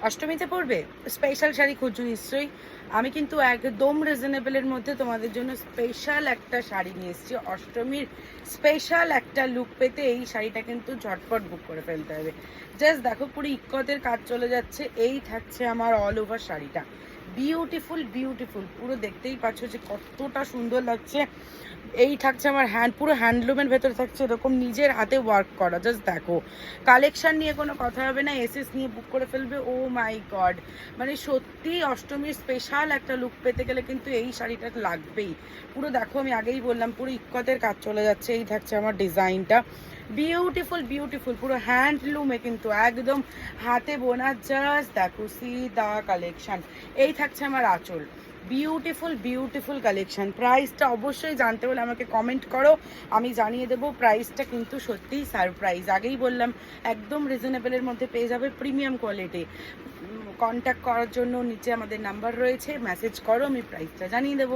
অষ্টমীতে পরবে স্পেশাল শাড়ি খুঁজছো নিশ্চয়ই। আমি কিন্তু একদম রিজনেবলের মধ্যে তোমাদের জন্য স্পেশাল একটা শাড়ি নিয়ে এসেছি। অষ্টমীর স্পেশাল একটা লুক পেতে এই শাড়িটা কিন্তু ঝটপট বুক করে ফেলতে হবে। জাস্ট দেখো পুরো ইক্কতের কাজ চলে যাচ্ছে, এই থাকছে আমার অল ওভার শাড়িটা। বিউটিফুল বিউটিফুল, পুরো দেখতেই পাচ্ছ যে কতটা সুন্দর লাগছে। এই থাকছে আমার পুরো হ্যান্ডলুমের ভেতরে থাকছে এরকম নিজের হাতে ওয়ার্ক করা। জাস্ট দেখো, কালেকশন নিয়ে কোনো কথা হবে না, এসএস নিয়ে বুক করে ফেলবে। ও মাই গড, মানে সত্যি অষ্টমীর স্পেশাল একটা লুক পেতে গেলে কিন্তু এই শাড়িটা লাগবেই। পুরো দেখো, আমি আগেই বললাম পুরো ইক্কতের কাজ চলে যাচ্ছে। এই থাকছে আমার ডিজাইনটা, বিউটিফুল বিউটিফুল, পুরো হ্যান্ডলুমে কিন্তু একদম হাতে বোনা। জাস্ট দেখো সিদা কালেকশন। এই থাকছে আমার আঁচল, বিউটিফুল বিউটিফুল কালেকশন। প্রাইসটা অবশ্যই জানতে হলে আমাকে কমেন্ট করো, আমি জানিয়ে দেবো। প্রাইসটা কিন্তু সত্যিই সারপ্রাইজ, আগেই বললাম একদম রিজনেবলের মধ্যে পেয়ে যাবে, প্রিমিয়াম কোয়ালিটি। কন্ট্যাক্ট করার জন্য নিচে আমাদের নাম্বার রয়েছে, মেসেজ করো, আমি প্রাইসটা জানিয়ে দেবো।